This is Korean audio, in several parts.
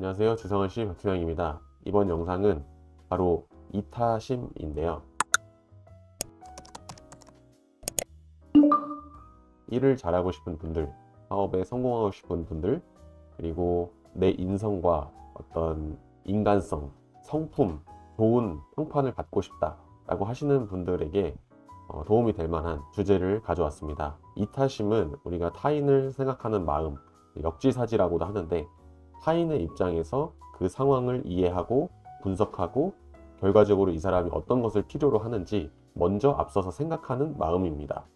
안녕하세요. 주성환씨 박준영입니다. 이번 영상은 바로 이타심인데요. 일을 잘하고 싶은 분들, 사업에 성공하고 싶은 분들, 그리고 내 인성과 어떤 인간성, 성품, 좋은 평판을 받고 싶다 라고 하시는 분들에게 도움이 될 만한 주제를 가져왔습니다. 이타심은 우리가 타인을 생각하는 마음, 역지사지라고도 하는데, 타인의 입장에서 그 상황을 이해하고 분석하고 결과적으로 이 사람이 어떤 것을 필요로 하는지 먼저 앞서서 생각하는 마음입니다.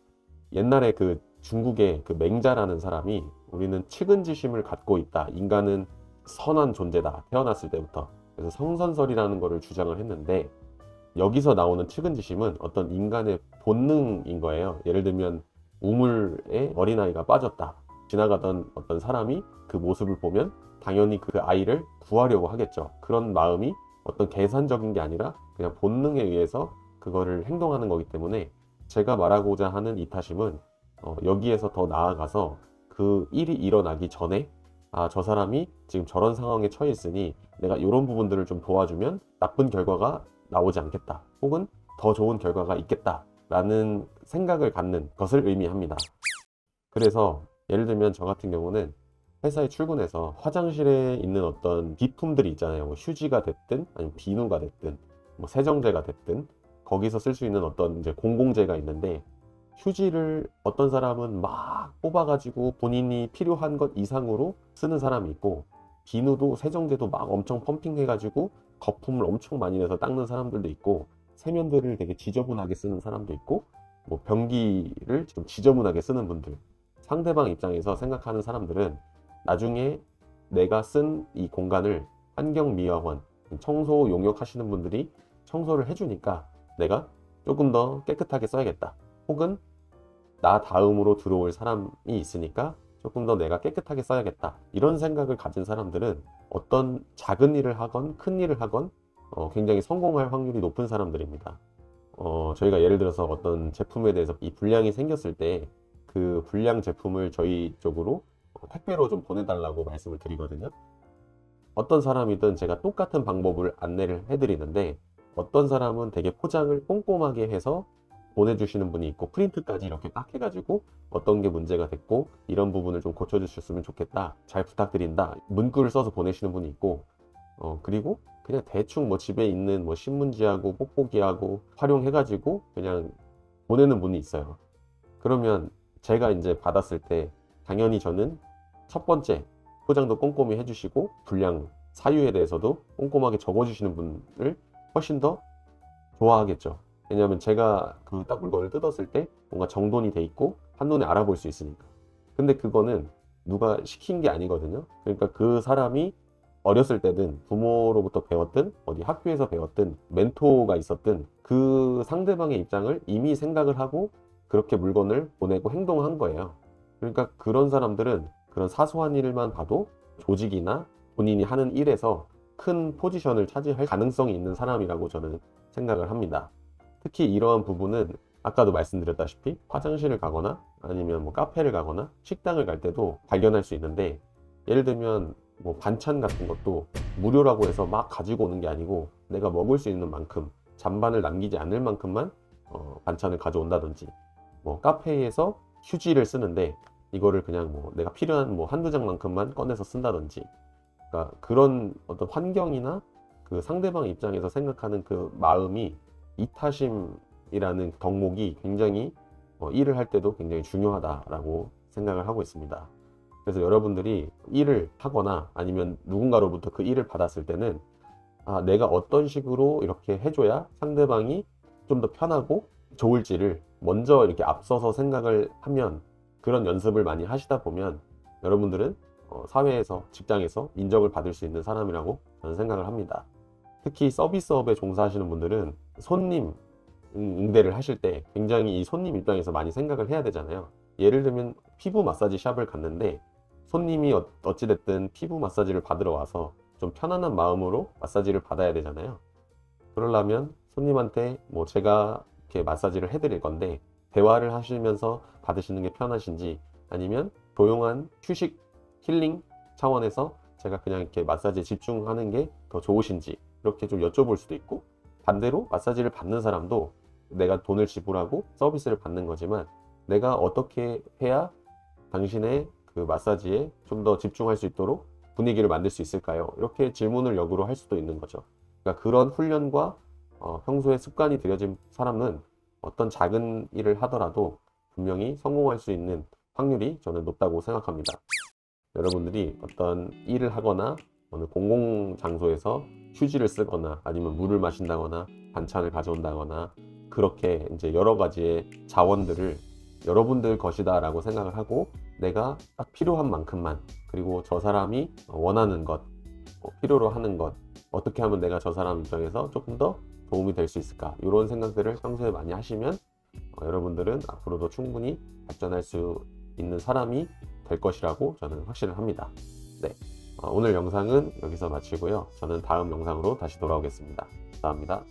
옛날에 그 중국의 그 맹자라는 사람이 우리는 측은지심을 갖고 있다. 인간은 선한 존재다. 태어났을 때부터. 그래서 성선설이라는 것을 주장을 했는데, 여기서 나오는 측은지심은 어떤 인간의 본능인 거예요. 예를 들면 우물에 어린아이가 빠졌다. 지나가던 어떤 사람이 그 모습을 보면 당연히 그 아이를 구하려고 하겠죠. 그런 마음이 어떤 계산적인 게 아니라 그냥 본능에 의해서 그거를 행동하는 거기 때문에, 제가 말하고자 하는 이타심은 여기에서 더 나아가서 그 일이 일어나기 전에 저 사람이 지금 저런 상황에 처해 있으니 내가 이런 부분들을 좀 도와주면 나쁜 결과가 나오지 않겠다, 혹은 더 좋은 결과가 있겠다 라는 생각을 갖는 것을 의미합니다. 그래서 예를 들면 저 같은 경우는 회사에 출근해서 화장실에 있는 어떤 비품들이 있잖아요. 뭐 휴지가 됐든 아니면 비누가 됐든 뭐 세정제가 됐든 거기서 쓸 수 있는 어떤 이제 공공재가 있는데, 휴지를 어떤 사람은 막 뽑아가지고 본인이 필요한 것 이상으로 쓰는 사람이 있고, 비누도 세정제도 막 엄청 펌핑해가지고 거품을 엄청 많이 내서 닦는 사람들도 있고, 세면대를 되게 지저분하게 쓰는 사람도 있고, 뭐 변기를 좀 지저분하게 쓰는 분들, 상대방 입장에서 생각하는 사람들은 나중에 내가 쓴 이 공간을 환경미화원, 청소 용역 하시는 분들이 청소를 해주니까 내가 조금 더 깨끗하게 써야겠다, 혹은 나 다음으로 들어올 사람이 있으니까 조금 더 내가 깨끗하게 써야겠다, 이런 생각을 가진 사람들은 어떤 작은 일을 하건 큰 일을 하건 굉장히 성공할 확률이 높은 사람들입니다. 저희가 예를 들어서 어떤 제품에 대해서 이 불량이 생겼을 때 그 불량 제품을 저희 쪽으로 택배로 좀 보내달라고 말씀을 드리거든요. 어떤 사람이든 제가 똑같은 방법을 안내를 해드리는데, 어떤 사람은 되게 포장을 꼼꼼하게 해서 보내주시는 분이 있고, 프린트까지 이렇게 딱 해가지고 어떤 게 문제가 됐고 이런 부분을 좀 고쳐주셨으면 좋겠다, 잘 부탁드린다, 문구를 써서 보내시는 분이 있고, 그리고 그냥 대충 뭐 집에 있는 뭐 신문지하고 뽁뽁이하고 활용해가지고 그냥 보내는 분이 있어요. 그러면 제가 이제 받았을 때 당연히 저는 첫 번째, 포장도 꼼꼼히 해주시고 불량 사유에 대해서도 꼼꼼하게 적어주시는 분을 훨씬 더 좋아하겠죠. 왜냐하면 제가 그 딱 물건을 뜯었을 때 뭔가 정돈이 돼 있고 한눈에 알아볼 수 있으니까. 근데 그거는 누가 시킨 게 아니거든요. 그러니까 그 사람이 어렸을 때든 부모로부터 배웠든 어디 학교에서 배웠든 멘토가 있었든 그 상대방의 입장을 이미 생각을 하고 그렇게 물건을 보내고 행동한 거예요. 그러니까 그런 사람들은 그런 사소한 일만 봐도 조직이나 본인이 하는 일에서 큰 포지션을 차지할 가능성이 있는 사람이라고 저는 생각을 합니다. 특히 이러한 부분은 아까도 말씀드렸다시피 화장실을 가거나 아니면 뭐 카페를 가거나 식당을 갈 때도 발견할 수 있는데, 예를 들면 뭐 반찬 같은 것도 무료라고 해서 막 가지고 오는 게 아니고 내가 먹을 수 있는 만큼, 잔반을 남기지 않을 만큼만 반찬을 가져온다든지, 뭐 카페에서 휴지를 쓰는데 이거를 그냥 뭐 내가 필요한 뭐 한두 장만큼만 꺼내서 쓴다든지, 그러니까 그런 어떤 환경이나 그 상대방 입장에서 생각하는 그 마음이, 이타심이라는 덕목이 굉장히 일을 할 때도 굉장히 중요하다라고 생각을 하고 있습니다. 그래서 여러분들이 일을 하거나 아니면 누군가로부터 그 일을 받았을 때는 내가 어떤 식으로 이렇게 해줘야 상대방이 좀 더 편하고 좋을지를 먼저 이렇게 앞서서 생각을 하면, 그런 연습을 많이 하시다 보면 여러분들은 사회에서, 직장에서 인정을 받을 수 있는 사람이라고 저는 생각을 합니다. 특히 서비스업에 종사하시는 분들은 손님 응대를 하실 때 굉장히 이 손님 입장에서 많이 생각을 해야 되잖아요. 예를 들면 피부 마사지 샵을 갔는데 손님이 어찌됐든 피부 마사지를 받으러 와서 좀 편안한 마음으로 마사지를 받아야 되잖아요. 그러려면 손님한테 뭐 제가 이렇게 마사지를 해드릴 건데 대화를 하시면서 받으시는 게 편하신지, 아니면 조용한 휴식 힐링 차원에서 제가 그냥 이렇게 마사지에 집중하는 게 더 좋으신지 이렇게 좀 여쭤볼 수도 있고, 반대로 마사지를 받는 사람도 내가 돈을 지불하고 서비스를 받는 거지만 내가 어떻게 해야 당신의 그 마사지에 좀 더 집중할 수 있도록 분위기를 만들 수 있을까요? 이렇게 질문을 역으로 할 수도 있는 거죠. 그러니까 그런 훈련과 평소에 습관이 들여진 사람은 어떤 작은 일을 하더라도 분명히 성공할 수 있는 확률이 저는 높다고 생각합니다. 여러분들이 어떤 일을 하거나 어느 공공 장소에서 휴지를 쓰거나 아니면 물을 마신다거나 반찬을 가져온다거나 그렇게 이제 여러 가지의 자원들을 여러분들 것이다 라고 생각을 하고 내가 딱 필요한 만큼만, 그리고 저 사람이 원하는 것, 필요로 하는 것, 어떻게 하면 내가 저 사람 입장에서 조금 더 도움이 될 수 있을까, 이런 생각들을 평소에 많이 하시면 여러분들은 앞으로도 충분히 발전할 수 있는 사람이 될 것이라고 저는 확신을 합니다. 네, 오늘 영상은 여기서 마치고요. 저는 다음 영상으로 다시 돌아오겠습니다. 감사합니다.